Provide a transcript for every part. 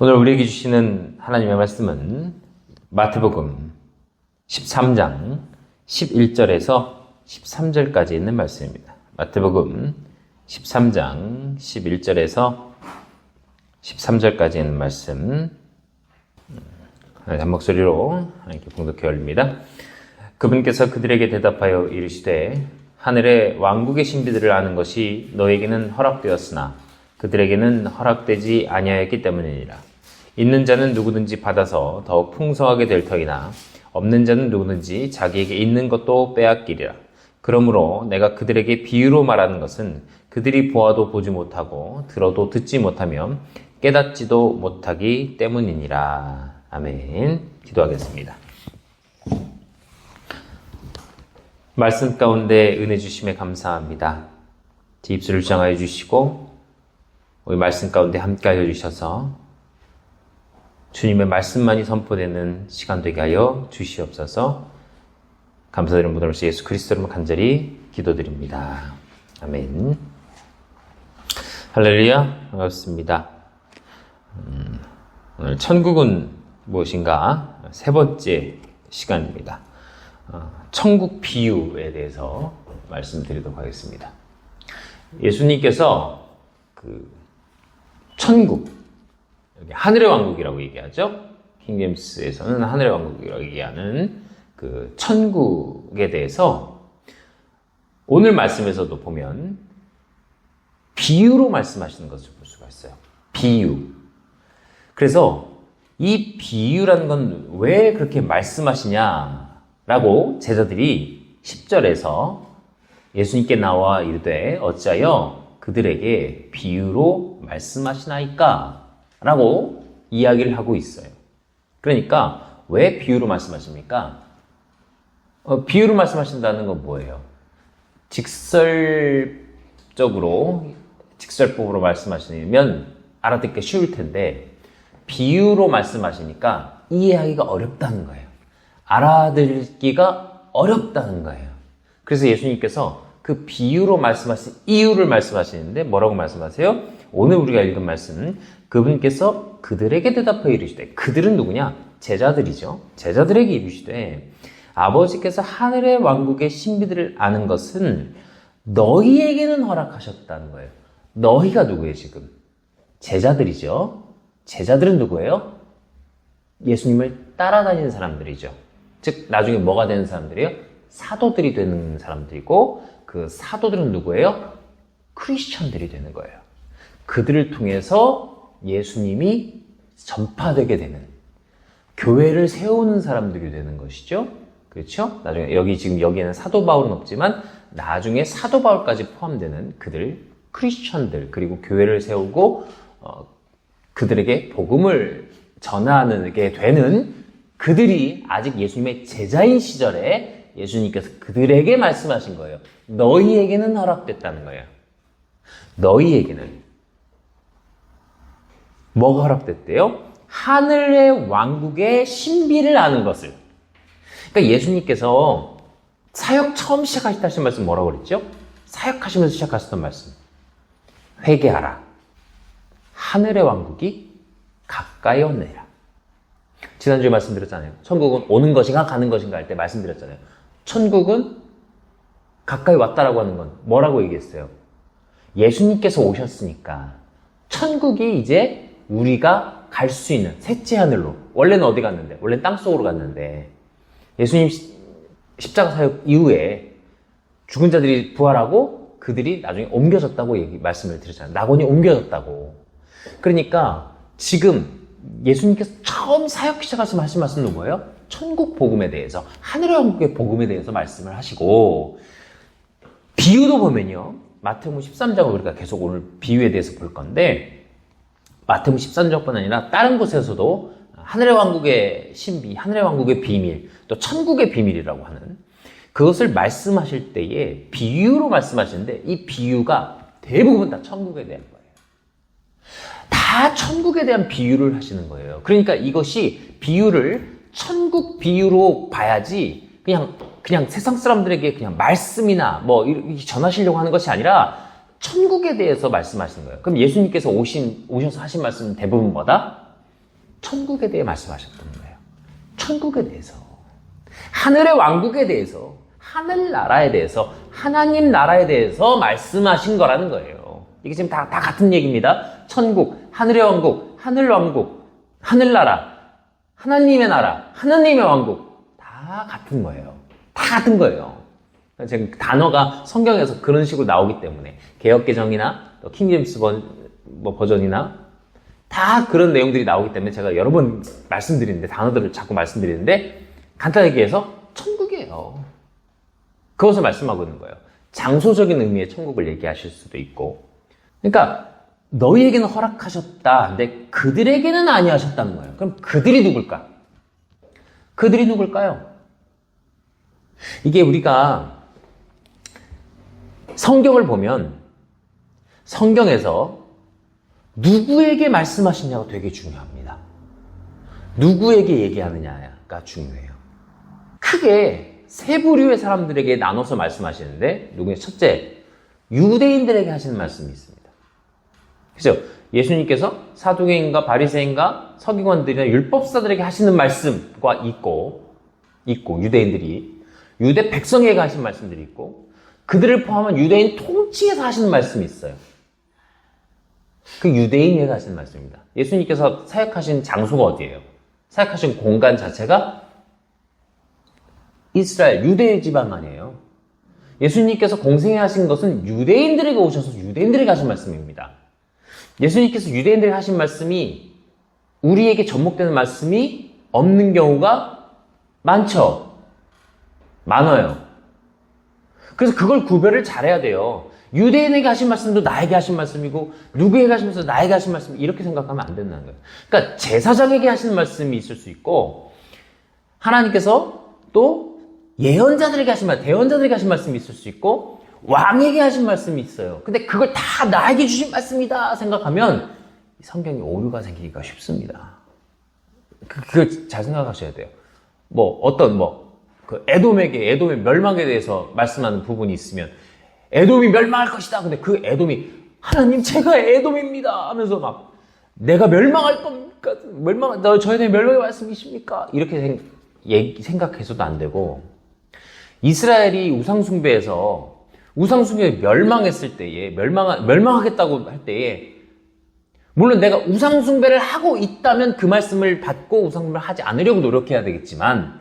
오늘 우리에게 주시는 하나님의 말씀은 마태복음 13장 11절에서 13절까지 있는 말씀입니다. 마태복음 13장 11절에서 13절까지 있는 말씀 한 목소리로 하나님께 봉독해 올립니다. 그분께서 그들에게 대답하여 이르시되 하늘의 왕국의 신비들을 아는 것이 너에게는 허락되었으나 그들에게는 허락되지 아니하였기 때문이니라. 있는 자는 누구든지 받아서 더욱 풍성하게 될 터이나 없는 자는 누구든지 자기에게 있는 것도 빼앗기리라. 그러므로 내가 그들에게 비유로 말하는 것은 그들이 보아도 보지 못하고 들어도 듣지 못하며 깨닫지도 못하기 때문이니라. 아멘. 기도하겠습니다. 말씀 가운데 은혜 주심에 감사합니다. 제 입술을 주장하여 주시고 우리 말씀 가운데 함께하여 주셔서 주님의 말씀만이 선포되는 시간 되게 하여 주시옵소서. 감사드리는 분으로서 예수 그리스도로 간절히 기도드립니다. 아멘. 할렐루야. 반갑습니다. 오늘 천국은 무엇인가 세 번째 시간입니다. 천국 비유에 대해서 말씀드리도록 하겠습니다. 예수님께서 천국, 여기 하늘의 왕국이라고 얘기하죠. 킹제임스에서는 하늘의 왕국이라고 얘기하는 그 천국에 대해서 오늘 말씀에서도 보면 비유로 말씀하시는 것을 볼 수가 있어요. 비유. 그래서 이 비유라는 건 왜 그렇게 말씀하시냐라고 제자들이 10절에서 예수님께 나와 이르되 어찌하여 그들에게 비유로 말씀하시나이까? 라고 이야기를 하고 있어요. 그러니까 왜 비유로 말씀하십니까? 비유로 말씀하신다는 건 뭐예요? 직설법으로 말씀하시면 알아듣기 쉬울 텐데 비유로 말씀하시니까 이해하기가 어렵다는 거예요. 알아듣기가 어렵다는 거예요. 그래서 예수님께서 그 비유로 말씀하신 이유를 말씀하시는데 뭐라고 말씀하세요? 오늘 우리가 읽은 말씀은 그분께서 그들에게 대답하여 이르시되, 그들은 누구냐? 제자들이죠. 제자들에게 이르시되 아버지께서 하늘의 왕국의 신비들을 아는 것은 너희에게는 허락하셨다는 거예요. 너희가 누구예요 지금? 제자들이죠. 제자들은 누구예요? 예수님을 따라다니는 사람들이죠. 즉 나중에 뭐가 되는 사람들이에요? 사도들이 되는 사람들이고 그 사도들은 누구예요? 크리스천들이 되는 거예요. 그들을 통해서 예수님이 전파되게 되는 교회를 세우는 사람들이 되는 것이죠. 그렇죠? 나중에 여기에는 사도 바울은 없지만 나중에 사도 바울까지 포함되는 그들 크리스천들 그리고 교회를 세우고 그들에게 복음을 전하게 되는 그들이 아직 예수님의 제자인 시절에 예수님께서 그들에게 말씀하신 거예요. 너희에게는 허락됐다는 거예요. 너희에게는 뭐가 허락됐대요? 하늘의 왕국의 신비를 아는 것을. 그러니까 예수님께서 사역 처음 시작하실 때 하신 말씀 뭐라고 그랬죠? 사역하시면서 시작하셨던 말씀. 회개하라. 하늘의 왕국이 가까이 왔느니라. 지난주에 말씀드렸잖아요. 천국은 오는 것인가 가는 것인가 할 때 말씀드렸잖아요. 천국은 가까이 왔다라고 하는 건 뭐라고 얘기했어요? 예수님께서 오셨으니까 천국이 이제 우리가 갈 수 있는 셋째 하늘로. 원래는 어디 갔는데? 원래는 땅속으로 갔는데 예수님 십자가 사역 이후에 죽은 자들이 부활하고 그들이 나중에 옮겨졌다고 말씀을 드렸잖아요. 낙원이 옮겨졌다고. 그러니까 지금 예수님께서 처음 사역 시작하신 말씀은 뭐예요? 천국 복음에 대해서, 하늘의 왕국의 복음에 대해서 말씀을 하시고 비유도 보면요. 마태복음 13장을 우리가 계속 오늘 비유에 대해서 볼 건데 마태복음 13장뿐 아니라 다른 곳에서도 하늘의 왕국의 신비, 하늘의 왕국의 비밀, 또 천국의 비밀이라고 하는 그것을 말씀하실 때에 비유로 말씀하시는데 이 비유가 대부분 다 천국에 대한 거예요. 다 천국에 대한 비유를 하시는 거예요. 그러니까 이것이 비유를 천국 비유로 봐야지 그냥 세상 사람들에게 그냥 말씀이나 뭐 이렇게 전하시려고 하는 것이 아니라 천국에 대해서 말씀하시는 거예요. 그럼 예수님께서 오셔서 하신 말씀은 대부분 뭐다? 천국에 대해 말씀하셨던 거예요. 천국에 대해서. 하늘의 왕국에 대해서, 하늘나라에 대해서, 하나님 나라에 대해서 말씀하신 거라는 거예요. 이게 지금 다 같은 얘기입니다. 천국, 하늘의 왕국, 하늘왕국, 하늘나라, 하나님의 나라, 하나님의 왕국. 다 같은 거예요. 다 같은 거예요. 지금 단어가 성경에서 그런 식으로 나오기 때문에 개역개정이나 킹제임스 버전이나 다 그런 내용들이 나오기 때문에 제가 여러 번 말씀드리는데 단어들을 자꾸 말씀드리는데 간단하게 얘기해서 천국이에요. 그것을 말씀하고 있는 거예요. 장소적인 의미의 천국을 얘기하실 수도 있고 그러니까 너희에게는 허락하셨다. 근데 그들에게는 아니하셨다는 거예요. 그럼 그들이 누굴까? 그들이 누굴까요? 이게 우리가 성경을 보면 성경에서 누구에게 말씀하시냐가 되게 중요합니다. 누구에게 얘기하느냐가 중요해요. 크게 세 부류의 사람들에게 나눠서 말씀하시는데 누구냐? 첫째, 유대인들에게 하시는 말씀이 있습니다. 그죠? 예수님께서 사두개인과 바리새인과 서기관들이나 율법사들에게 하시는 말씀과 있고 유대인들이 유대 백성에게 하신 말씀들이 있고 그들을 포함한 유대인 통치에서 하시는 말씀이 있어요. 그 유대인에게 하시는 말씀입니다. 예수님께서 사역하신 장소가 어디예요? 사역하신 공간 자체가 이스라엘, 유대 지방 아니에요. 예수님께서 공생애 하신 것은 유대인들에게 오셔서 유대인들에게 하신 말씀입니다. 예수님께서 유대인들에게 하신 말씀이 우리에게 접목되는 말씀이 없는 경우가 많죠. 많아요. 그래서 그걸 구별을 잘해야 돼요. 유대인에게 하신 말씀도 나에게 하신 말씀이고 누구에게 하신 말씀도 나에게 하신 말씀 이렇게 생각하면 안 된다는 거예요. 그러니까 제사장에게 하시는 말씀이 있을 수 있고 하나님께서 또 예언자들에게 하신 말, 대언자들에게 하신 말씀이 있을 수 있고 왕에게 하신 말씀이 있어요. 근데 그걸 다 나에게 주신 말씀이다 생각하면 성경에 오류가 생기기가 쉽습니다. 그걸 잘 생각하셔야 돼요. 에돔의 멸망에 대해서 말씀하는 부분이 있으면 에돔이 멸망할 것이다. 근데 그 에돔이 하나님 제가 에돔입니다 하면서 막 내가 멸망할 겁니까? 저에 대해 멸망의 말씀이십니까? 이렇게 생각해서도 안 되고 이스라엘이 우상숭배에 멸망했을 때에 멸망하겠다고 할 때에 물론 내가 우상숭배를 하고 있다면 그 말씀을 받고 우상숭배를 하지 않으려고 노력해야 되겠지만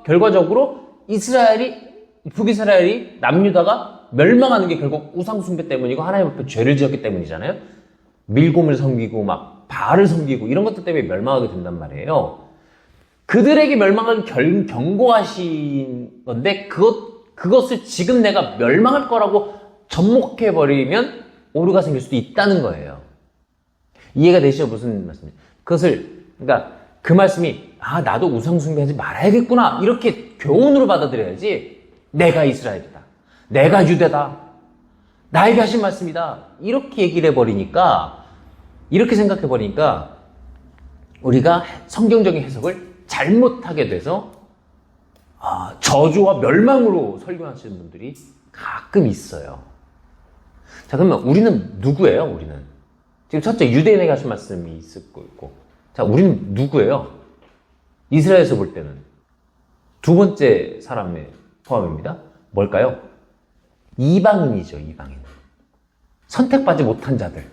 결과적으로 북이스라엘이 남유다가 멸망하는 게 결국 우상숭배 때문이고 하나님 앞에 죄를 지었기 때문이잖아요. 밀곰을 섬기고 막 바알을 섬기고 이런 것들 때문에 멸망하게 된단 말이에요. 그들에게 멸망을 경고하신 건데 그것을 지금 내가 멸망할 거라고 접목해버리면 오류가 생길 수도 있다는 거예요. 이해가 되시죠? 무슨 말씀이에요? 그러니까 그 말씀이 나도 우상숭배하지 말아야겠구나 이렇게 교훈으로 받아들여야지 내가 이스라엘이다. 내가 유대다. 나에게 하신 말씀이다. 이렇게 얘기를 해버리니까 이렇게 생각해버리니까 우리가 성경적인 해석을 잘못하게 돼서 저주와 멸망으로 설교하시는 분들이 가끔 있어요. 자, 그러면 우리는 누구예요? 우리는 지금 첫째 유대인에게 하신 말씀이 있을 거고 자, 우리는 누구예요? 이스라엘에서 볼 때는 두 번째 사람의 포함입니다. 뭘까요? 이방인이죠. 이방인. 선택받지 못한 자들.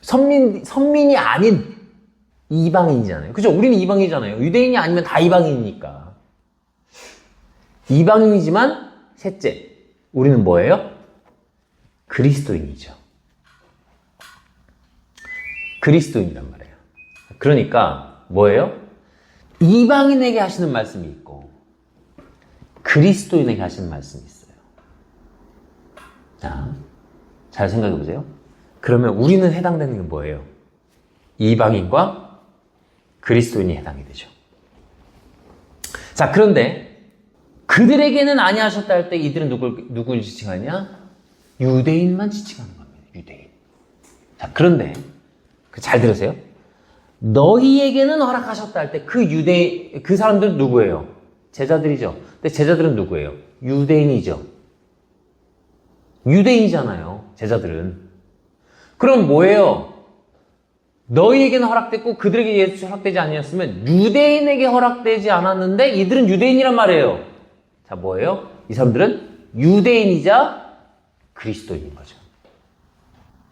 선민이 아닌 이방인이잖아요. 그죠? 우리는 이방인이잖아요. 유대인이 아니면 다 이방인이니까. 이방인이지만 셋째, 우리는 뭐예요? 그리스도인이죠. 그리스도인이란 말이에요. 그러니까 뭐예요? 이방인에게 하시는 말씀이 있고 그리스도인에게 하시는 말씀이 있어요. 자, 잘 생각해 보세요. 그러면 우리는 해당되는 게 뭐예요? 이방인과 그리스도인이 해당이 되죠. 자, 그런데 그들에게는 아니하셨다 할 때 이들은 누굴 지칭하냐? 유대인만 지칭하는 겁니다. 유대인. 자, 그런데 잘 들으세요. 너희에게는 허락하셨다 할 때 그 사람들은 누구예요? 제자들이죠. 근데 제자들은 누구예요? 유대인이죠. 유대인이잖아요. 제자들은. 그럼 뭐예요? 너희에게는 허락됐고 그들에게 예수 허락되지 아니었으면 유대인에게 허락되지 않았는데 이들은 유대인이란 말이에요. 자, 뭐예요? 이 사람들은 유대인이자 그리스도인인 거죠.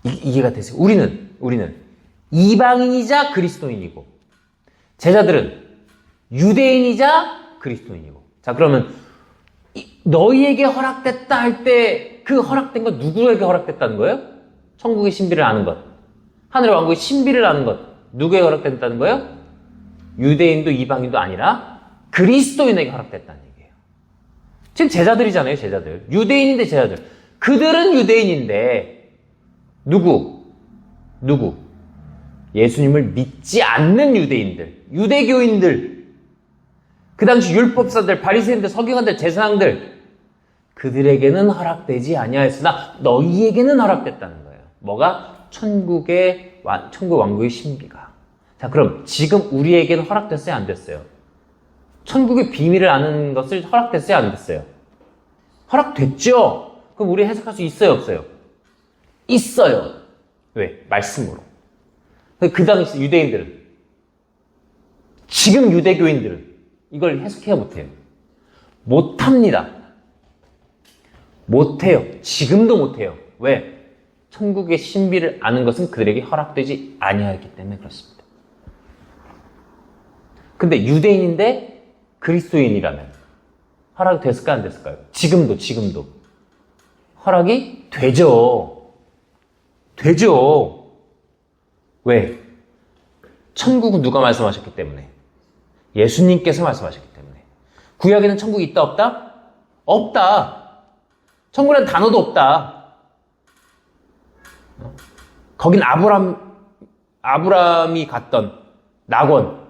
이해가 되세요? 우리는 이방인이자 그리스도인이고 제자들은 유대인이자 그리스도인이고. 자, 그러면 너희에게 허락됐다 할 때 그 허락된 건 누구에게 허락됐다는 거예요? 천국의 신비를 아는 것, 하늘의 왕국의 신비를 아는 것, 누구에게 허락됐다는 거예요? 유대인도 이방인도 아니라 그리스도인에게 허락됐다는 얘기예요. 지금 제자들이잖아요, 제자들. 유대인인데 제자들. 그들은 유대인인데 누구? 예수님을 믿지 않는 유대인들, 유대교인들, 그 당시 율법사들, 바리새인들, 서기관들, 제사장들, 그들에게는 허락되지 아니하였으나 너희에게는 허락됐다는 거예요. 뭐가? 천국 왕국의 신비가. 자, 그럼 지금 우리에게는 허락됐어요, 안 됐어요? 천국의 비밀을 아는 것을 허락됐어요, 안 됐어요? 허락됐죠? 그럼 우리 해석할 수 있어요, 없어요? 있어요. 왜? 말씀으로. 그 당시 유대인들은, 지금 유대교인들은 이걸 해석해야 못해요. 못합니다. 못해요. 지금도 못해요. 왜? 천국의 신비를 아는 것은 그들에게 허락되지 아니하였기 때문에 그렇습니다. 근데 유대인인데 그리스도인이라면 허락이 됐을까요, 안 됐을까요? 지금도 허락이 되죠. 왜? 천국은 누가 말씀하셨기 때문에? 예수님께서 말씀하셨기 때문에. 구약에는 천국이 있다, 없다? 없다. 천국이라는 단어도 없다. 거긴 아브라함이 갔던 낙원,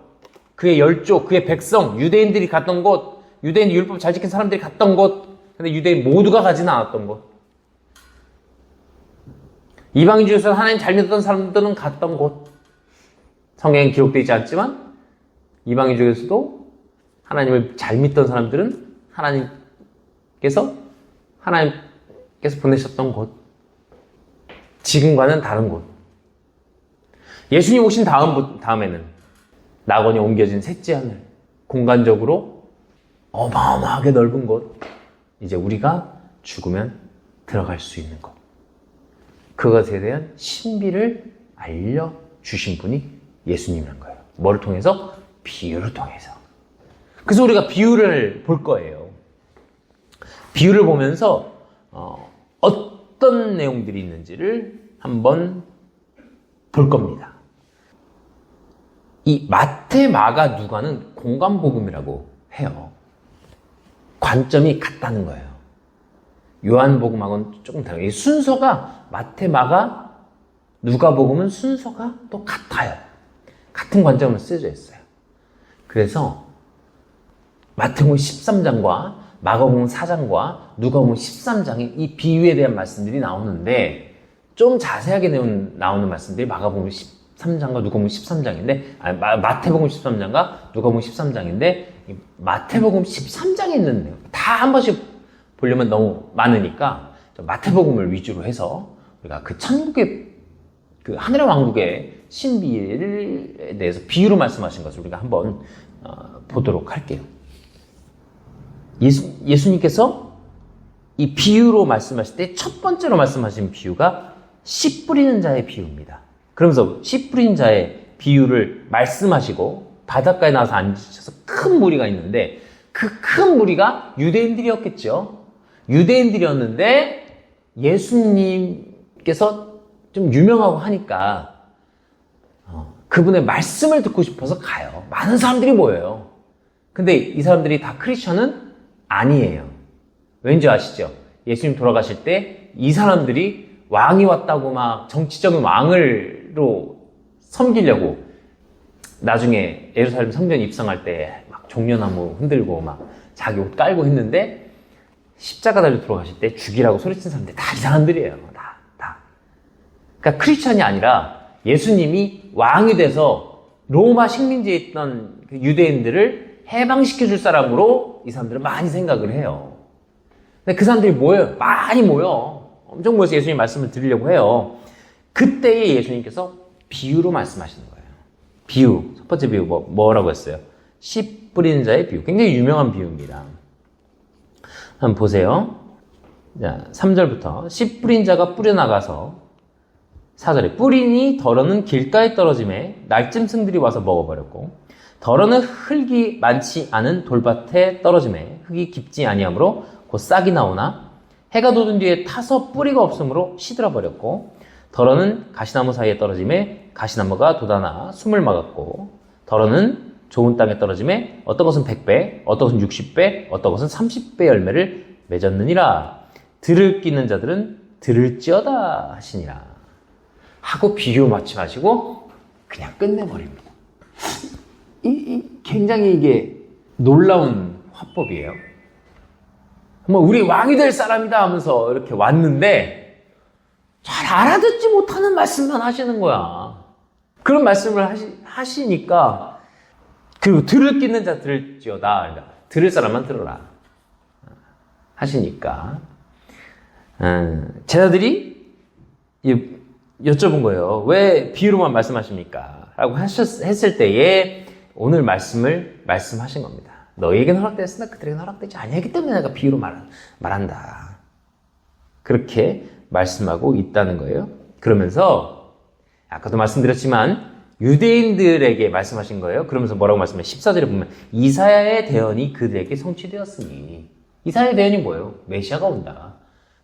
그의 열조, 그의 백성, 유대인들이 갔던 곳, 유대인 율법 잘 지킨 사람들이 갔던 곳, 근데 유대인 모두가 가지는 않았던 곳. 이방인 중에서 하나님 잘 믿었던 사람들은 갔던 곳. 성경에 기록되어 있지 않지만 이방인 중에서도 하나님을 잘 믿던 사람들은 하나님께서 보내셨던 곳. 지금과는 다른 곳. 예수님 오신 다음에는 낙원이 옮겨진 셋째 하늘, 공간적으로 어마어마하게 넓은 곳, 이제 우리가 죽으면 들어갈 수 있는 곳. 그것에 대한 신비를 알려주신 분이 예수님이란 거예요. 뭐를 통해서? 비유를 통해서. 그래서 우리가 비유를 볼 거예요. 비유를 보면서 어떤 내용들이 있는지를 한번 볼 겁니다. 이 마태, 마가, 누가는 공간복음이라고 해요. 관점이 같다는 거예요. 요한복음하고는 조금 다르고, 이 순서가 마태, 마가, 누가복음은 순서가 또 같아요. 같은 관점으로 쓰여져 있어요. 그래서 마태복음 13장과 마가복음 4장과 누가복음 13장에 이 비유에 대한 말씀들이 나오는데, 좀 자세하게 나오는 말씀들이 마가복음 13장과 누가복음 13장인데, 마태복음 13장과 누가복음 13장인데, 마태복음 13장에 있는 내용 다 한 번씩 보려면 너무 많으니까 마태복음을 위주로 해서 우리가 그 천국의, 그 하늘의 왕국의 신비에 대해서 비유로 말씀하신 것을 우리가 한번 보도록 할게요. 예수님께서 이 비유로 말씀하실 때 첫 번째로 말씀하신 비유가 씨 뿌리는 자의 비유입니다. 그러면서 씨 뿌리는 자의 비유를 말씀하시고 바닷가에 나와서 앉으셔서 큰 무리가 있는데, 그 큰 무리가 유대인들이었겠죠. 유대인들이었는데 예수님께서 좀 유명하고 하니까 그분의 말씀을 듣고 싶어서 가요. 많은 사람들이 모여요. 근데 이 사람들이 다 크리스천은 아니에요. 왠지 아시죠? 예수님 돌아가실 때 이 사람들이 왕이 왔다고 막 정치적인 왕을로 섬기려고 나중에 예루살렘 성전 입성할 때 막 종려나무 흔들고 막 자기 옷 깔고 했는데, 십자가 달려 돌아가실 때 죽이라고 소리친 사람들 다 이 사람들이에요. 다. 그러니까 크리스천이 아니라 예수님이 왕이 돼서 로마 식민지에 있던 그 유대인들을 해방시켜줄 사람으로 이 사람들은 많이 생각을 해요. 근데 그 사람들이 모여요. 많이 모여. 엄청 모여서 예수님 말씀을 드리려고 해요. 그때에 예수님께서 비유로 말씀하시는 거예요. 비유. 첫 번째 비유 뭐라고 했어요? 씨 뿌리는 자의 비유. 굉장히 유명한 비유입니다. 한번 보세요. 자, 3절부터 씨 뿌린 자가 뿌려나가서 4절에 뿌리니 덜어는 길가에 떨어짐에 날짐승들이 와서 먹어버렸고 덜어는 흙이 많지 않은 돌밭에 떨어짐에 흙이 깊지 아니하므로 곧 싹이 나오나 해가 돋은 뒤에 타서 뿌리가 없으므로 시들어 버렸고 덜어는 가시나무 사이에 떨어짐에 가시나무가 돋아나 숨을 막았고 덜어는 좋은 땅에 떨어짐에 어떤 것은 100배, 어떤 것은 60배, 어떤 것은 30배 열매를 맺었느니라. 들을 끼는 자들은 들을지어다 하시니라. 하고 비유 맞춤하시고 그냥 끝내버립니다. 굉장히 이게 놀라운 화법이에요. 뭐 우리 왕이 될 사람이다 하면서 이렇게 왔는데 잘 알아듣지 못하는 말씀만 하시는 거야. 그런 말씀을 하시니까 그리고 들을 끼는 자 들을지어다. 그러니까 들을 사람만 들어라 하시니까 제자들이 여쭤본 거예요. 왜 비유로만 말씀하십니까? 라고 했을 때에 오늘 말씀을 말씀하신 겁니다. 너희에게는 허락되었으나 그들에게는 허락되지 아니하기 때문에 내가 비유로 말한다. 그렇게 말씀하고 있다는 거예요. 그러면서 아까도 말씀드렸지만 유대인들에게 말씀하신 거예요. 그러면서 뭐라고 말씀해요? 14절에 보면 이사야의 대언이 그들에게 성취되었으니. 이사야의 대언이 뭐예요? 메시아가 온다.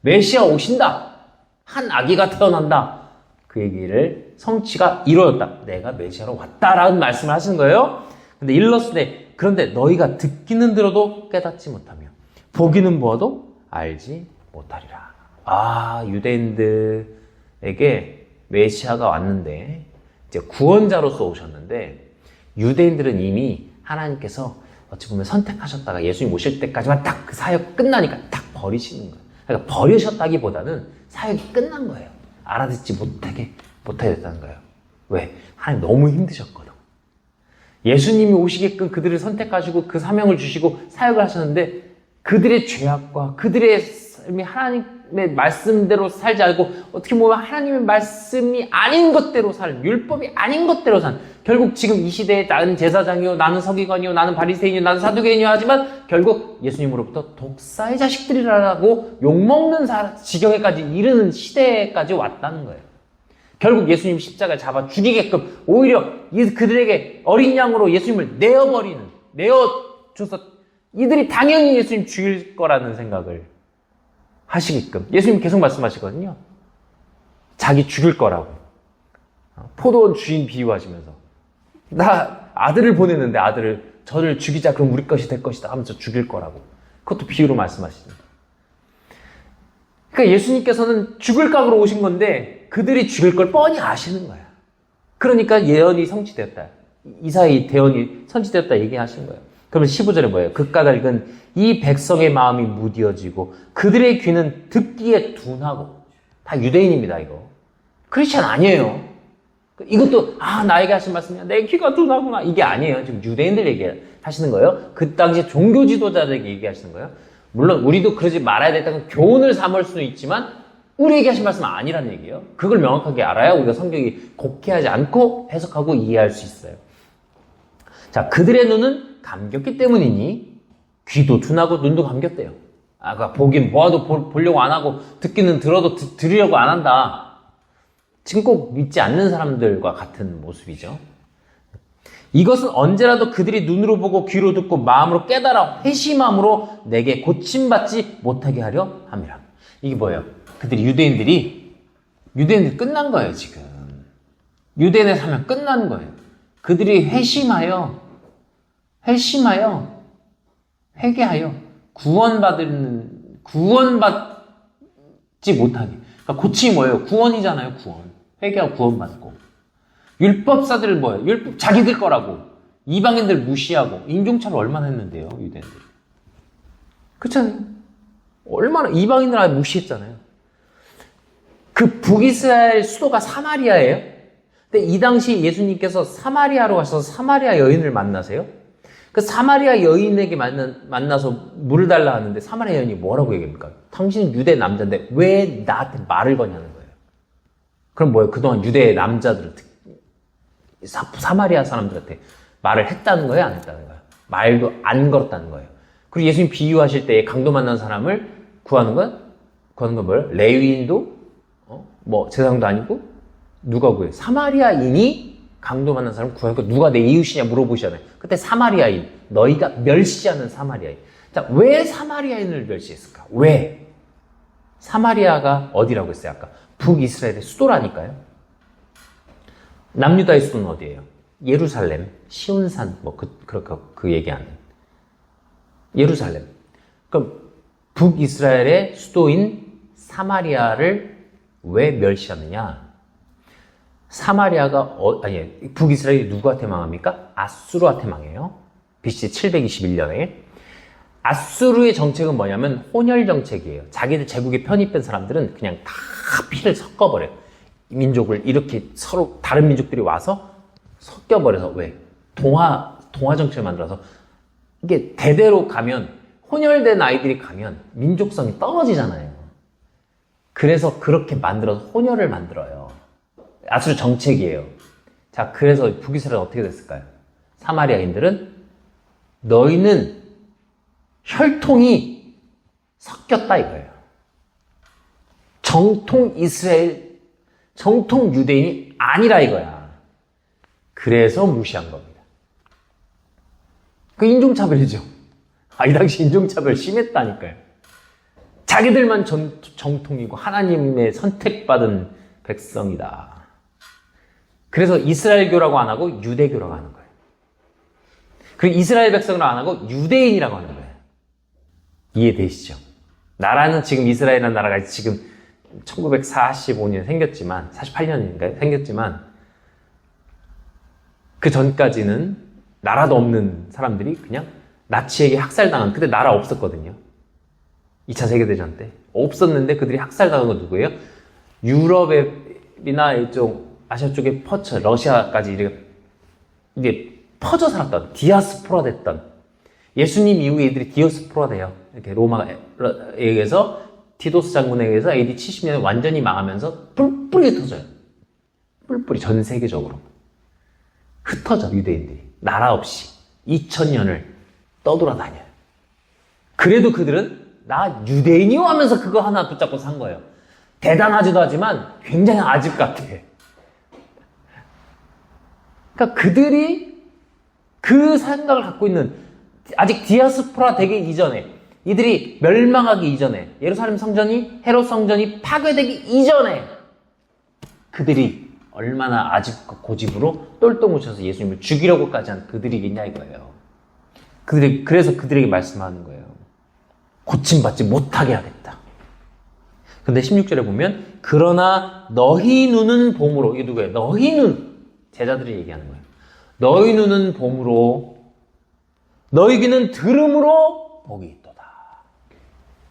메시아 오신다. 한 아기가 태어난다. 그 얘기를 성취가 이루어졌다. 내가 메시아로 왔다라는 말씀을 하시는 거예요. 근데 일러스되 그런데 너희가 듣기는 들어도 깨닫지 못하며 보기는 보아도 알지 못하리라. 아, 유대인들에게 메시아가 왔는데 이제 구원자로서 오셨는데 유대인들은 이미 하나님께서 어찌 보면 선택하셨다가 예수님 오실 때까지만 딱 그 사역 끝나니까 딱 버리시는 거예요. 그러니까 버리셨다기보다는 사역이 끝난 거예요. 알아듣지 못하게 됐다는 거예요. 왜? 하나님 너무 힘드셨거든. 예수님이 오시게끔 그들을 선택하시고 그 사명을 주시고 사역을 하셨는데 그들의 죄악과 그들의 삶이 하나님의 말씀대로 살지 않고 어떻게 보면 하나님의 말씀이 아닌 것대로 사는 율법이 아닌 것대로 사는 결국 지금 이 시대에 나는 제사장이요 나는 서기관이요 나는 바리새인이요 나는 사두개인이요 하지만 결국 예수님으로부터 독사의 자식들이라고 욕먹는 지경에까지 이르는 시대까지 왔다는 거예요. 결국 예수님 십자가에 잡아 죽이게끔 오히려 그들에게 어린 양으로 예수님을 내어줘서 이들이 당연히 예수님 죽일 거라는 생각을 하시게끔 예수님 계속 말씀하시거든요. 자기 죽일 거라고. 포도원 주인 비유하시면서 나 아들을 보냈는데 저를 죽이자 그럼 우리 것이 될 것이다 하면서 죽일 거라고. 그것도 비유로 말씀하시죠. 그러니까 예수님께서는 죽을 각오로 오신 건데 그들이 죽일 걸 뻔히 아시는 거야. 그러니까 예언이 성취되었다. 이사야의 대언이 성취되었다 얘기하시는 거예요. 그러면 15절에 뭐예요? 그가 읽은 이 백성의 마음이 무디어지고 그들의 귀는 듣기에 둔하고. 다 유대인입니다 이거. 크리스찬 아니에요. 이것도 나에게 하신 말씀이야. 내 귀가 둔하구나. 이게 아니에요. 지금 유대인들 얘기하시는 거예요. 그 당시 종교 지도자들에게 얘기하시는 거예요. 물론 우리도 그러지 말아야 됐다는 교훈을 삼을 수는 있지만 우리에게 하신 말씀은 아니라는 얘기예요. 그걸 명확하게 알아야 우리가 성경이 곡해하지 않고 해석하고 이해할 수 있어요. 자, 그들의 눈은 감겼기 때문이니 귀도 둔하고 눈도 감겼대요. 그러니까 보긴 보아도 보려고 안 하고 듣기는 들어도 들으려고 안 한다. 지금 꼭 믿지 않는 사람들과 같은 모습이죠. 이것은 언제라도 그들이 눈으로 보고 귀로 듣고 마음으로 깨달아 회심함으로 내게 고침받지 못하게 하려 함이라. 이게 뭐예요? 유대인들이 끝난 거예요, 지금. 유대인의 사명 끝난 거예요. 그들이 회개하여 구원받지 못하게. 그러니까 고침이 뭐예요? 구원이잖아요, 구원. 회개하고 구원받고. 율법사들은 뭐예요? 자기들 거라고. 이방인들 무시하고. 인종차별 얼마나 했는데요, 유대인들이. 그렇잖아요. 얼마나 이방인들 아예 무시했잖아요. 그 북이스라엘 수도가 사마리아예요. 근데 이 당시 예수님께서 사마리아로 가셔서 사마리아 여인을 만나세요. 그 사마리아 여인에게 만나서 물을 달라 하는데 사마리아 여인이 뭐라고 얘기합니까? 당신은 유대 남자인데 왜 나한테 말을 거냐는 거예요. 그럼 뭐예요? 그동안 유대 남자들을 사마리아 사람들한테 말을 했다는 거예요? 안 했다는 거예요? 말도 안 걸었다는 거예요. 그리고 예수님 비유하실 때 강도 만난 사람을 구하는 건 뭐예요? 레위인도 제사장도 아니고 누가 구해요? 사마리아인이 강도 만난 사람을 구하니까 누가 내 이웃이냐 물어보시잖아요. 그때 사마리아인, 너희가 멸시하는 사마리아인. 자, 왜 사마리아인을 멸시했을까? 왜? 사마리아가 어디라고 했어요? 아까 북이스라엘의 수도라니까요. 남유다의 수도는 어디예요? 예루살렘, 시온산, 그 얘기하는 예루살렘. 그럼 북이스라엘의 수도인 사마리아를 왜 멸시하느냐? 사마리아가 북이스라엘이 누구한테 망합니까? 아수르한테 망해요. BC 721년에. 아수르의 정책은 뭐냐면 혼혈 정책이에요. 자기들 제국에 편입된 사람들은 그냥 다 피를 섞어버려요. 민족을 이렇게 서로 다른 민족들이 와서 섞여버려서 왜? 동화 정책을 만들어서 이게 대대로 가면 혼혈된 아이들이 가면 민족성이 떨어지잖아요. 그래서 그렇게 만들어서 혼혈을 만들어요. 아수르 정책이에요. 자, 그래서 북이스라엘은 어떻게 됐을까요? 사마리아인들은 너희는 혈통이 섞였다 이거예요. 정통 이스라엘, 정통 유대인이 아니라 이거야. 그래서 무시한 겁니다. 그 인종차별이죠. 이 당시 인종차별 심했다니까요. 자기들만 정통이고 하나님의 선택받은 백성이다. 그래서 이스라엘교라고 안 하고 유대교라고 하는 거예요. 그리고 이스라엘 백성을 안 하고 유대인이라고 하는 거예요. 이해되시죠? 나라는 지금 이스라엘이라는 나라가 지금 1945년에 생겼지만 48년인가요? 생겼지만 그 전까지는 나라도 없는 사람들이 그냥 나치에게 학살당한, 그때 나라 없었거든요. 2차 세계대전 때 없었는데 그들이 학살당한 건 누구예요? 유럽이나 이쪽 아시아 쪽에 러시아까지 이게 퍼져 살았던, 디아스포라 됐던, 예수님 이후에 이들이 디아스포라 돼요. 이렇게 로마에 의해서, 티도스 장군에 의해서 AD 70년에 완전히 망하면서 뿔뿔이 흩어져요. 뿔뿔이 전 세계적으로 흩어져. 유대인들이 나라 없이 2000년을 떠돌아다녀요. 그래도 그들은 나 유대인이요 하면서 그거 하나 붙잡고 산 거예요. 대단하지도 하지만 굉장히 아집 같아. 그러니까 그들이 그 생각을 갖고 있는, 아직 디아스포라 되기 이전에, 이들이 멸망하기 이전에, 예루살렘 성전이, 헤롯 성전이 파괴되기 이전에 그들이 얼마나 아집과 고집으로 똘똘 뭉쳐서 예수님을 죽이려고까지 한 그들이겠냐 이거예요. 그래서 그들에게 말씀하는 거예요. 고침받지 못하게 하겠다. 근데 16절에 보면 그러나 너희 눈은 봄으로, 이게 누구예요? 너희 눈, 제자들이 얘기하는 거예요. 너희 눈은 봄으로, 너희 귀는 들음으로 복이 있도다.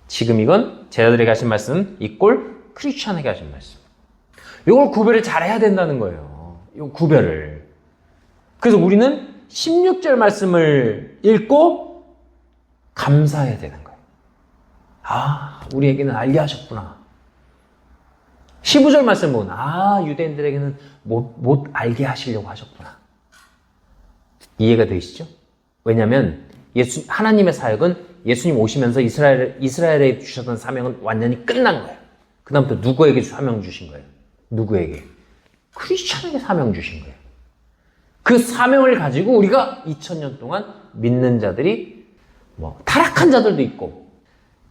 지금 이건 제자들에게 하신 말씀, 이꼴 크리스찬에게 하신 말씀. 이걸 구별을 잘해야 된다는 거예요. 이 구별을. 그래서 우리는 16절 말씀을 읽고 감사해야 되는 거예요. 우리에게는 알게 하셨구나. 15절 말씀 보면 유대인들에게는 못 알게 하시려고 하셨구나. 이해가 되시죠? 왜냐하면 하나님의 사역은 예수님 오시면서 이스라엘에 주셨던 사명은 완전히 끝난 거예요. 그 다음부터 누구에게 사명 주신 거예요? 누구에게? 크리스찬에게 사명 주신 거예요. 그 사명을 가지고 우리가 2000년 동안 믿는 자들이 타락한 자들도 있고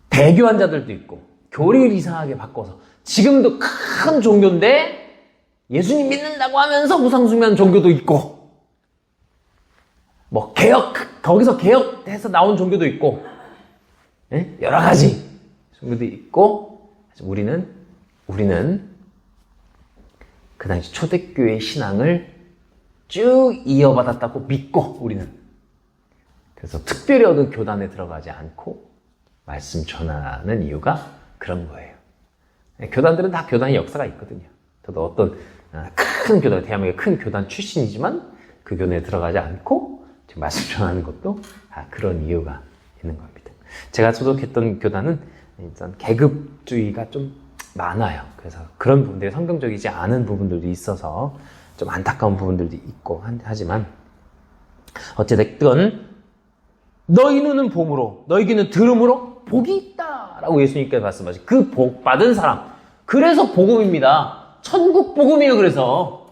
배교한 자들도 있고 교리를 이상하게 바꿔서 지금도 큰 종교인데 예수님 믿는다고 하면서 우상숭배하는 종교도 있고 거기서 개혁해서 나온 종교도 있고 여러 가지 종교도 있고 우리는 그 당시 초대교회의 신앙을 쭉 이어받았다고 믿고 우리는 그래서 특별히 얻은 교단에 들어가지 않고 말씀 전하는 이유가 그런 거예요. 교단들은 다 교단의 역사가 있거든요. 저도 어떤 큰 교단, 대한민국의 큰 교단 출신이지만 그 교단에 들어가지 않고 지금 말씀 전하는 것도 다 그런 이유가 있는 겁니다. 제가 소속했던 교단은 일단 계급주의가 좀 많아요. 그래서 그런 부분들이 성경적이지 않은 부분들도 있어서 좀 안타까운 부분들도 있고 하지만 어찌됐든 너희 눈은 봄으로 너희 귀는 들음으로 복이 있다라고 예수님께서 말씀하신 그 복 받은 사람, 그래서 복음입니다. 천국 복음이에요. 그래서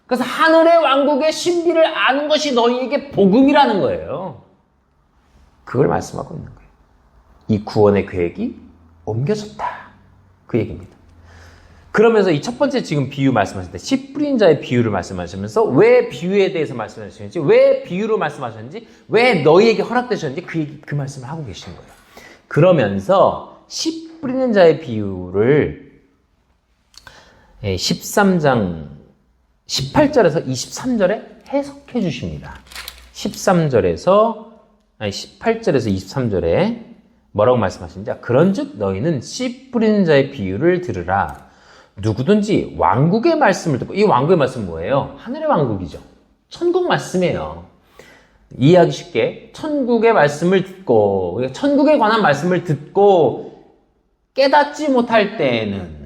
하늘의 왕국의 신비를 아는 것이 너희에게 복음이라는 거예요. 그걸 말씀하고 있는 거예요. 이 구원의 계획이 옮겨졌다, 그 얘기입니다. 그러면서 이 첫 번째 지금 비유 말씀하실 때 씨 뿌린 자의 비유를 말씀하시면서 왜 비유에 대해서 말씀하셨는지, 왜 비유로 말씀하셨는지, 왜 너희에게 허락되셨는지 그 말씀을 하고 계시는 거예요. 그러면서 씨 뿌리는 자의 비유를 13장 18절에서 23절에 해석해 주십니다. 18절에서 23절에 뭐라고 말씀하시는지, 그런즉 너희는 씨 뿌리는 자의 비유를 들으라. 누구든지 왕국의 말씀을 듣고, 이 왕국의 말씀은 뭐예요? 하늘의 왕국이죠. 천국 말씀이에요. 이해하기 쉽게 천국의 말씀을 듣고, 천국에 관한 말씀을 듣고 깨닫지 못할 때에는,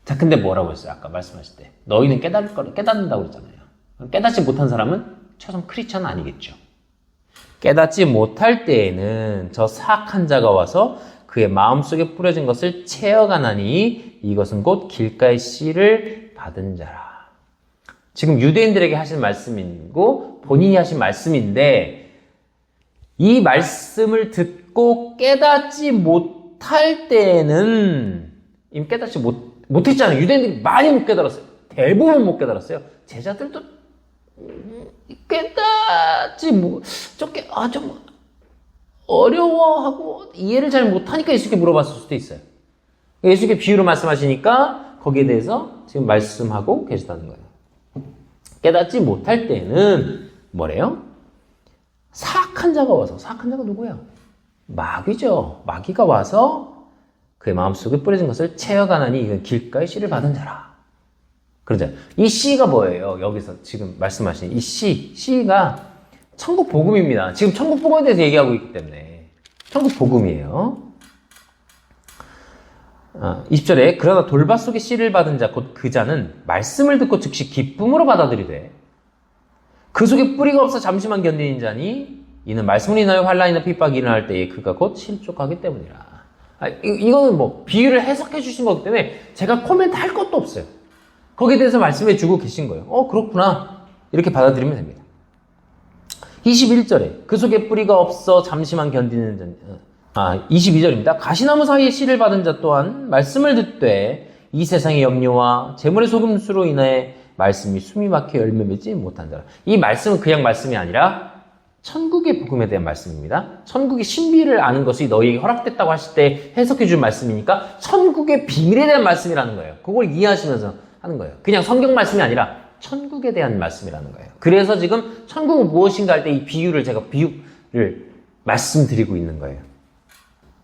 자, 근데 뭐라고 했어요? 아까 말씀하실 때 너희는 깨닫는다고 그랬잖아요. 깨닫지 못한 사람은 최소한 크리스천은 아니겠죠. 깨닫지 못할 때에는 저 사악한 자가 와서 그의 마음속에 뿌려진 것을 채어가나니 이것은 곧 길가의 씨를 받은 자라. 지금 유대인들에게 하신 말씀이고 본인이 하신 말씀인데, 이 말씀을 듣고 깨닫지 못할 때에는, 이미 깨닫지 못했잖아요. 유대인들이 많이 못 깨달았어요. 대부분 못 깨달았어요. 제자들도 깨닫지 좀 어려워하고 이해를 잘 못하니까 예수님께 물어봤을 수도 있어요. 예수님께 비유로 말씀하시니까 거기에 대해서 지금 말씀하고 계시다는 거예요. 깨닫지 못할 때는 뭐래요? 사악한 자가 와서, 사악한 자가 누구예요? 마귀죠. 마귀가 와서 그의 마음속에 뿌려진 것을 채어가나니 이건 길가의 씨를 받은 자라. 그러죠. 이 씨가 뭐예요? 여기서 지금 말씀하신 이 씨가 천국 복음입니다. 지금 천국 복음에 대해서 얘기하고 있기 때문에 천국 복음이에요. 20절에 그러나 돌밭 속에 씨를 받은 자 곧 그 자는 말씀을 듣고 즉시 기쁨으로 받아들이되 그 속에 뿌리가 없어 잠시만 견디는 자니 이는 말씀을 인하여 환난이나 핍박이 일어날 때에 그가 곧 실족하기 때문이라. 이거는 뭐 비유를 해석해 주신 거기 때문에 제가 코멘트 할 것도 없어요. 거기에 대해서 말씀해 주고 계신 거예요. 그렇구나. 이렇게 받아들이면 됩니다. 21절에 그 속에 뿌리가 없어 잠시만 견디는 자, 22절입니다. 가시나무 사이에 씨를 받은 자 또한 말씀을 듣되 이 세상의 염려와 재물의 속임수로 인해 말씀이 숨이 막혀 열매 맺지 못한 자라. 이 말씀은 그냥 말씀이 아니라 천국의 복음에 대한 말씀입니다. 천국의 신비를 아는 것이 너희에게 허락됐다고 하실 때 해석해 줄 말씀이니까 천국의 비밀에 대한 말씀이라는 거예요. 그걸 이해하시면서 하는 거예요. 그냥 성경 말씀이 아니라 천국에 대한 말씀이라는 거예요. 그래서 지금 천국은 무엇인가 할 때 이 비유를 제가 비유를 말씀드리고 있는 거예요.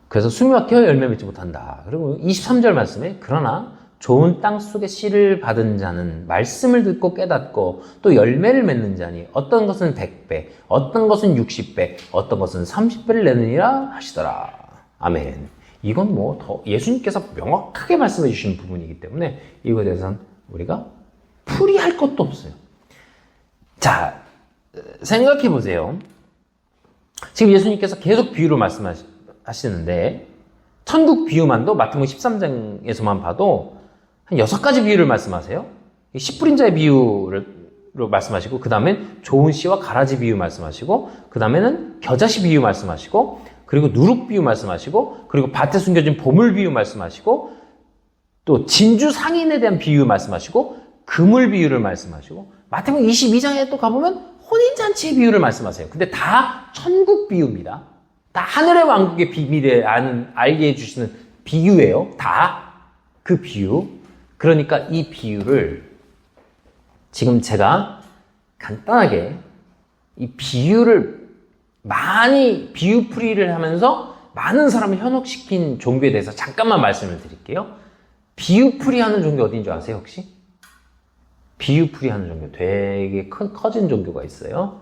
그래서 숨이 막혀 열매 맺지 못한다. 그리고 23절 말씀에 그러나 좋은 땅 속에 씨를 받은 자는 말씀을 듣고 깨닫고 또 열매를 맺는 자니 어떤 것은 100배, 어떤 것은 60배, 어떤 것은 30배를 내느니라 하시더라. 아멘. 이건 뭐 더 예수님께서 명확하게 말씀해 주시는 부분이기 때문에 이거에 대해서는 우리가 풀이할 것도 없어요. 자, 생각해 보세요. 지금 예수님께서 계속 비유로 말씀하시는데 천국 비유만도 마태복음 13장에서만 봐도 한 6가지 비유를 말씀하세요. 씨 뿌린 자의 비유를 말씀하시고 그 다음엔 좋은 씨와 가라지 비유 말씀하시고 그 다음에는 겨자씨 비유 말씀하시고 그리고 누룩 비유 말씀하시고 그리고 밭에 숨겨진 보물 비유 말씀하시고 또 진주 상인에 대한 비유 말씀하시고 그물 비유를 말씀하시고 마태복음 22장에 또 가보면 혼인잔치의 비유를 말씀하세요. 근데 다 천국 비유입니다. 다 하늘의 왕국의 비밀을 알게 해주시는 비유예요. 다 그 비유. 그러니까 이 비유를 지금 제가 간단하게 이 비유를 많이 비유풀이를 하면서 많은 사람을 현혹시킨 종교에 대해서 잠깐만 말씀을 드릴게요. 비유풀이하는 종교 어딘지 아세요 혹시? 비유풀이하는 종교 되게 커진 종교가 있어요.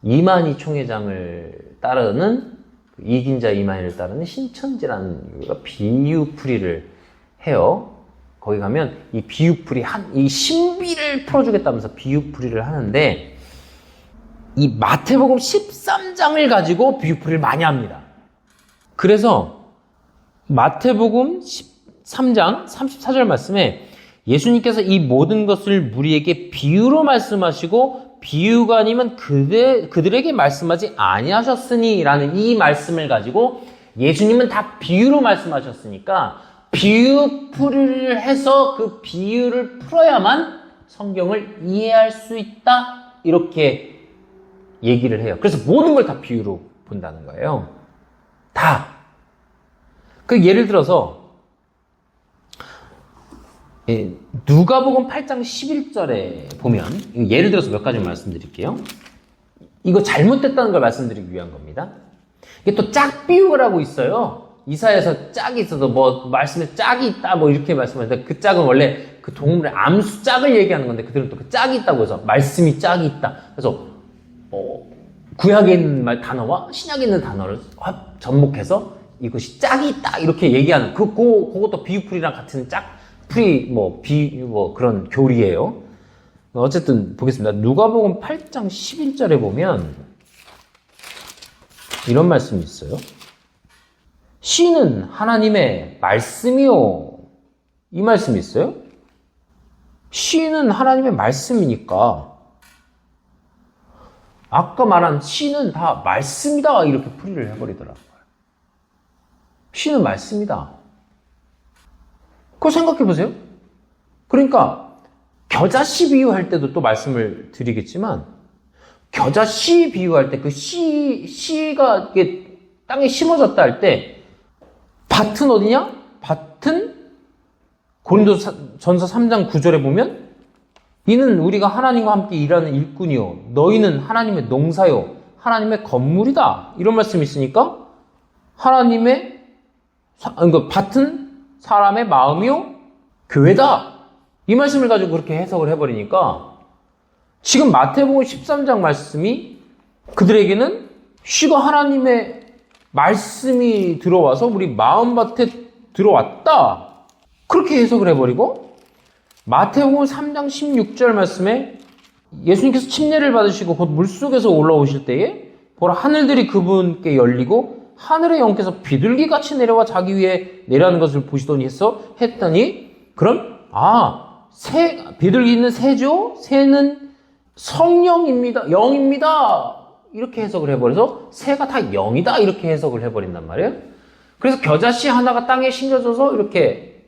이만희 총회장을 따르는 이긴 자 이만희를 따르는 신천지라는 종교가 비유풀이를 해요. 거기 가면 이 비유풀이 이 신비를 풀어주겠다면서 비유풀이를 하는데 이 마태복음 13장을 가지고 비유풀이를 많이 합니다. 그래서 마태복음 13장 34절 말씀에 예수님께서 이 모든 것을 무리에게 비유로 말씀하시고 비유가 아니면 그들에게 말씀하지 아니하셨으니 라는 이 말씀을 가지고 예수님은 다 비유로 말씀하셨으니까 비유풀이를 해서 그 비유를 풀어야만 성경을 이해할 수 있다 이렇게 얘기를 해요. 그래서 모든 걸 다 비유로 본다는 거예요. 다. 예를 들어서 누가복음 8장 11절에 보면 예를 들어서 몇 가지 말씀드릴게요. 이거 잘못됐다는 걸 말씀드리기 위한 겁니다. 이게 또 짝 비유라고 있어요. 이사야에서 짝이 있어서 뭐 말씀에 짝이 있다 뭐 이렇게 말씀하는데 그 짝은 원래 그 동물의 암수 짝을 얘기하는 건데 그들은 또 그 짝이 있다고 해서 말씀이 짝이 있다. 그래서 구약에 있는 단어와 신약에 있는 단어를 접목해서 이것이 짝이 있다 이렇게 얘기하는 그것도 비유풀이랑 같은 짝풀이 그런 교리예요. 어쨌든 보겠습니다. 누가복음 8장 11절에 보면 이런 말씀이 있어요. 씨는 하나님의 말씀이요. 이 말씀이 있어요. 씨는 하나님의 말씀이니까 아까 말한 씨는 다 말씀이다 이렇게 풀이를 해버리더라고요. 씨는 말씀이다. 그거 생각해 보세요. 그러니까 겨자씨 비유할 때도 또 말씀을 드리겠지만 겨자씨 비유할 때 그 씨가 이게 땅에 심어졌다 할 때 밭은 어디냐? 밭은 고린도전서 3장 9절에 보면 이는 우리가 하나님과 함께 일하는 일꾼이요 너희는 하나님의 농사요 하나님의 건물이다 이런 말씀이 있으니까 밭은 사람의 마음이요 교회다 이 말씀을 가지고 그렇게 해석을 해버리니까 지금 마태복음 13장 말씀이 그들에게는 씨가 하나님의 말씀이 들어와서 우리 마음밭에 들어왔다 그렇게 해석을 해버리고 마태복음 3장 16절 말씀에 예수님께서 침례를 받으시고 곧 물속에서 올라오실 때에 보라 하늘들이 그분께 열리고 하늘의 영께서 비둘기같이 내려와 자기 위에 내려가는 것을 보시더니 했더니 그럼 비둘기는 새죠? 새는 성령입니다. 영입니다. 이렇게 해석을 해버려서 새가 다 영이다 이렇게 해석을 해버린단 말이에요. 그래서 겨자씨 하나가 땅에 심겨져서 이렇게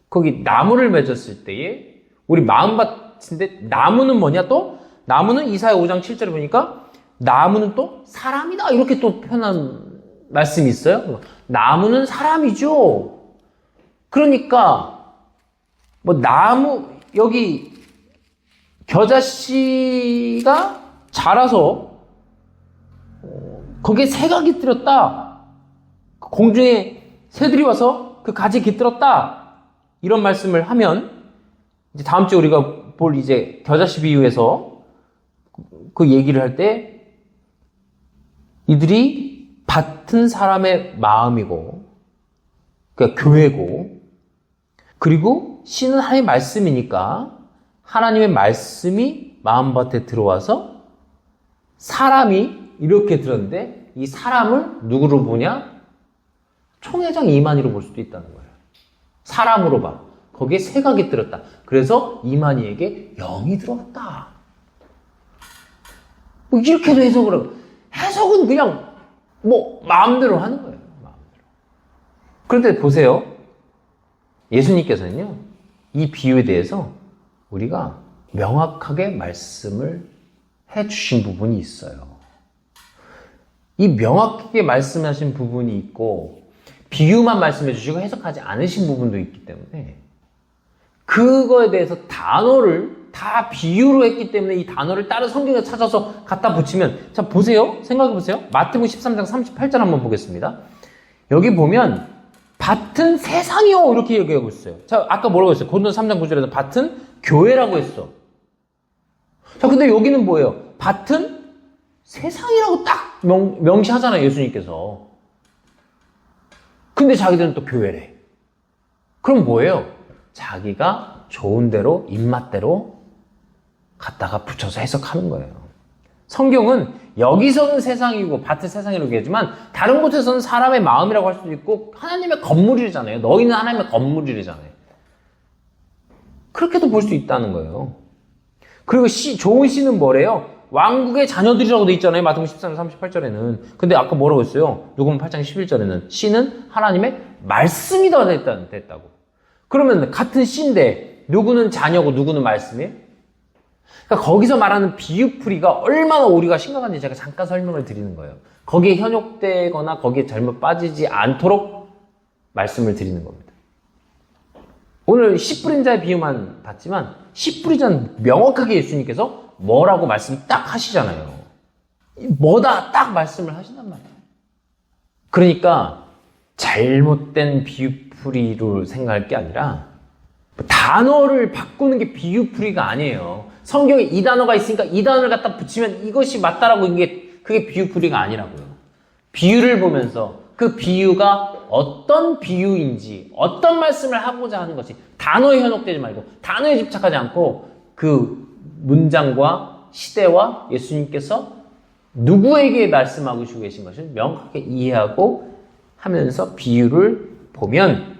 거기 나무를 맺었을 때에 우리 마음밭인데 나무는 뭐냐 또? 나무는 이사야 5장 7절에 보니까 나무는 또 사람이다 이렇게 또 표현한 말씀이 있어요. 나무는 사람이죠. 그러니까 여기 겨자씨가 자라서 거기에 새가 깃들었다. 공중에 새들이 와서 그 가지에 깃들었다. 이런 말씀을 하면 이제 다음 주에 우리가 볼 이제 겨자씨 비유에서 그 얘기를 할 때 이들이 밭은 사람의 마음이고 그러니까 교회고 그리고 씨는 하나님의 말씀이니까 하나님의 말씀이 마음밭에 들어와서 사람이 이렇게 들었는데 이 사람을 누구로 보냐? 총회장 이만희로 볼 수도 있다는 거예요. 사람으로 봐. 거기에 새가 깃들었다. 그래서 이만희에게 영이 들어왔다. 이렇게도 해석을 하고 해석은 그냥 마음대로 하는 거예요. 마음대로. 그런데 보세요. 예수님께서는요. 이 비유에 대해서 우리가 명확하게 말씀을 해주신 부분이 있어요. 이 명확하게 말씀하신 부분이 있고 비유만 말씀해 주시고 해석하지 않으신 부분도 있기 때문에 그거에 대해서 단어를 다 비유로 했기 때문에 이 단어를 다른 성경에 찾아서 갖다 붙이면 자 보세요. 생각해 보세요. 마태복음 13장 38절 한번 보겠습니다. 여기 보면 밭은 세상이요 이렇게 얘기하고 있어요. 자 아까 뭐라고 했어요? 고린도서 3장 9절에서 밭은 교회라고 했어. 자 근데 여기는 뭐예요? 밭은 세상이라고 딱 명시하잖아요. 예수님께서. 근데 자기들은 또 교회래. 그럼 뭐예요? 자기가 좋은 대로 입맛대로 갖다가 붙여서 해석하는 거예요. 성경은 여기서는 세상이고 밭의 세상이라고 얘기하지만 다른 곳에서는 사람의 마음이라고 할 수도 있고 하나님의 건물이잖아요. 너희는 하나님의 건물이잖아요. 그렇게도 볼 수 있다는 거예요. 그리고 좋은 씨는 뭐래요? 왕국의 자녀들이라고 돼 있잖아요. 마태복음 13장 38절에는. 근데 아까 뭐라고 했어요? 누가복음 8장 11절에는 씨는 하나님의 말씀이 더 됐다고. 그러면 같은 씨인데 누구는 자녀고 누구는 말씀이에요? 그러니까 거기서 말하는 비유풀이가 얼마나 오류가 심각한지 제가 잠깐 설명을 드리는 거예요. 거기에 현혹되거나 거기에 잘못 빠지지 않도록 말씀을 드리는 겁니다. 오늘 씨 뿌린 자의 비유만 봤지만 씨 뿌린 자는 명확하게 예수님께서 뭐라고 말씀 딱 하시잖아요. 뭐다 딱 말씀을 하신단 말이에요. 그러니까 잘못된 비유풀이로 생각할 게 아니라 단어를 바꾸는 게 비유풀이가 아니에요. 성경에 이 단어가 있으니까 이 단어를 갖다 붙이면 이것이 맞다라고 그게 비유풀이가 아니라고요. 비유를 보면서 그 비유가 어떤 비유인지 어떤 말씀을 하고자 하는 것이 단어에 현혹되지 말고 단어에 집착하지 않고 그 문장과 시대와 예수님께서 누구에게 말씀하고 계신 것을 명확하게 이해하고 하면서 비유를 보면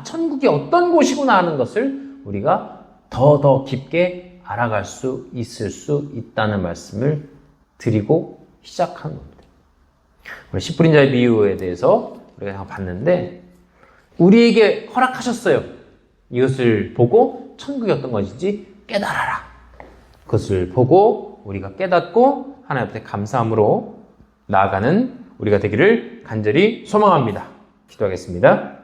천국이 어떤 곳이구나 하는 것을 우리가 더 깊게 알아갈 수 있을 수 있다는 말씀을 드리고 시작한 겁니다. 우리 씨 뿌린 자의 비유에 대해서 우리가 봤는데 우리에게 허락하셨어요. 이것을 보고 천국이 어떤 것인지 깨달아라. 그것을 보고 우리가 깨닫고 하나님 앞에 감사함으로 나아가는 우리가 되기를 간절히 소망합니다. 기도하겠습니다.